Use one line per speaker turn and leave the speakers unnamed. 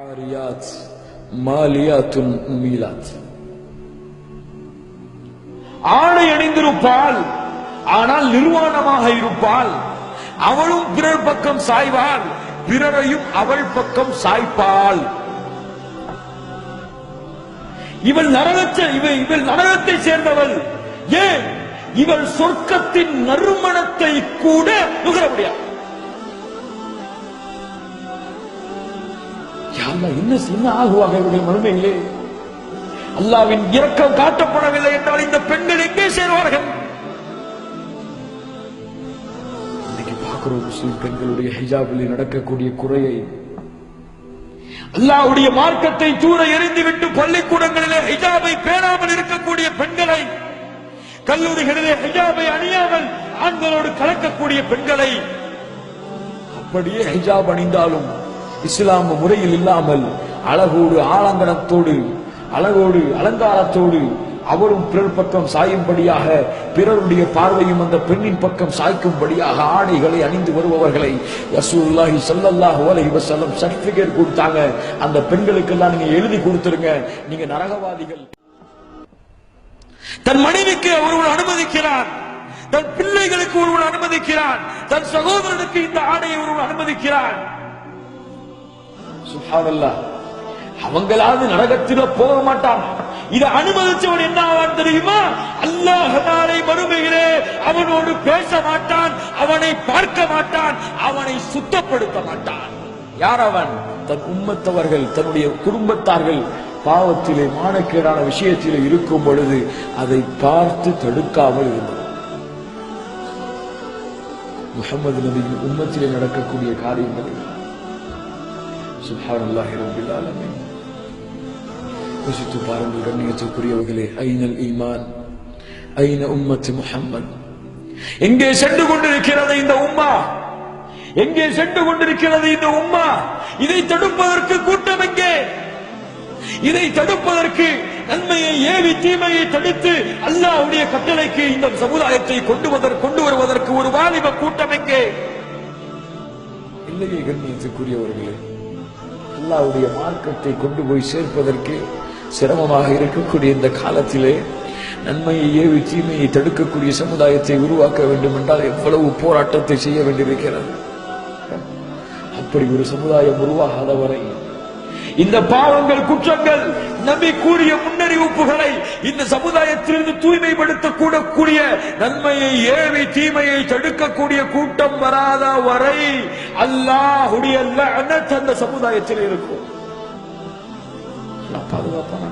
ஆரியாத் மாலியாத்துன் மீலாத். ஆடை அணிந்திருப்பாள், ஆனால் நிர்வாணமாக இருப்பாள். அவளும் பிறர் பக்கம் சாய்வாள், பிறரையும் அவள் பக்கம் சாய்ப்பாள். இவள் நரகத்தை சேர்ந்தவள். ஏன்? இவள் சொர்க்கத்தின் நறுமணத்தை கூட நுகர முடியாது. என்ன ஆகுவாங்க இவருடைய மறுமையிலே? அல்லாவின் இரக்கம் காட்டப்படவில்லை என்றால் இந்த பெண்கள் எங்கே சேருவார்கள்? இன்னைக்கு பார்க்கிறோம் முஸ்லிம் பெண்களுடைய ஹிஜாபில் நடக்கக்கூடிய குறையை. அல்லாஹ்வுடைய மார்க்கத்தை தூர எறிந்துவிட்டு பள்ளிக்கூடங்களிலே ஹிஜாபை பேணாமல் இருக்கக்கூடிய பெண்களை, கல்லூரிகளிலே ஹிஜாபை அணியாமல் ஆண்களோடு கலக்கக்கூடிய பெண்களை, அப்படியே ஹிஜாப் அணிந்தாலும் இஸ்லாம் முறையில் இல்லாமல் அழகோடு ஆலங்கனத்தோடு அழகோடு அலங்காரத்தோடு அவரும் பிறர் பக்கம் சாயும்படியாக, பிறருடைய பார்வையும் அந்த பெண்ணின் பக்கம் சாய்க்கும்படியாக ஆடைகளை அணிந்து வருபவர்களை ரசூலுல்லாஹி ஸல்லல்லாஹு அலைஹி வஸல்லம் சர்டிபிகேட் கொடுத்தாங்க. அந்த பெண்களுக்கெல்லாம் நீங்க எழுதி கொடுத்துருங்க, நீங்க நரகவாதிகள். தன் மனைவிக்கு ஒருவன் அனுமதிக்கிறான், தன் பிள்ளைகளுக்கு ஒருவன் அனுமதிக்கிறான், தன் சகோதரனுக்கு இந்த ஆடையை ஒருவன் அனுமதிக்கிறான். சுப்ஹானல்லாஹ். அவங்களாவது நரகத்தில போக மாட்டான். இதை அனுமதிச்சவன் என்ன ஆவான் தெரியுமா? அல்லாஹ் நாளை மறுமையிலே அவனோடு பேச மாட்டான், அவனை பார்க்க மாட்டான், அவனை சுத்தப்படுத்த மாட்டான். யார் அவன்? தன் உம்மத்தவர்கள், தன்னுடைய குடும்பத்தார்கள் பாவத்திலே மானக்கேடான விஷயத்திலே இருக்கும் பொழுது அதை பார்த்து தடுக்காமல் இருந்தது. முஹம்மது நபியின் உம்மத்திலே நடக்கக்கூடிய காரியங்கள். சுப்ஹானல்லாஹி ரப்பில் ஆலமீன். யோசித்து பாருங்கள் கண்ணியத்துக்குரியவர்களே, ஐனல் ஈமான், ஐன உம்மத்து முஹம்மத். எங்கே சென்று கொண்டிருக்கிறது இந்த உம்மா? எங்கே சென்று கொண்டிருக்கிறது இந்த உம்மா? இதை தடுப்பதற்கு கூட்டம் எங்கே? இதை தடுப்பதற்கு, நன்மையை ஏவி தீமையை தடுத்து அல்லாஹ்வுடைய கட்டளைக்கு இந்த சமுதாயத்தை கொண்டு வருவதற்கு ஒரு வாலிப கூட்டம் எங்கே? இல்லையே கண்ணியத்துக்குரியவர்களே. அல்லாஹ்வுடைய மார்க்கத்தை கொண்டு போய் சேர்ப்பதற்கு சிரமமாக இருக்கக்கூடிய இந்த காலத்திலே நன்மையை ஏவி தீமையை தடுக்கக்கூடிய சமுதாயத்தை உருவாக்க வேண்டும் என்றால் எவ்வளவு போராட்டத்தை செய்ய வேண்டியிருக்கிறது. அப்படி ஒரு சமுதாயம் உருவாகாத வரை இந்த பாவங்கள், குற்றங்கள், நபி கூறிய முன்னறிவிப்புகளை இந்த சமுதாயத்திலிருந்து தூய்மைப்படுத்த கூடக்கூடிய, நன்மையை ஏவி தீமையை தடுக்கக்கூடிய கூட்டம் வராத வரை அல்லாஹ்வுடைய லஅனத் அந்த சமுதாயத்தில் இருக்கும். பாதுகாப்பான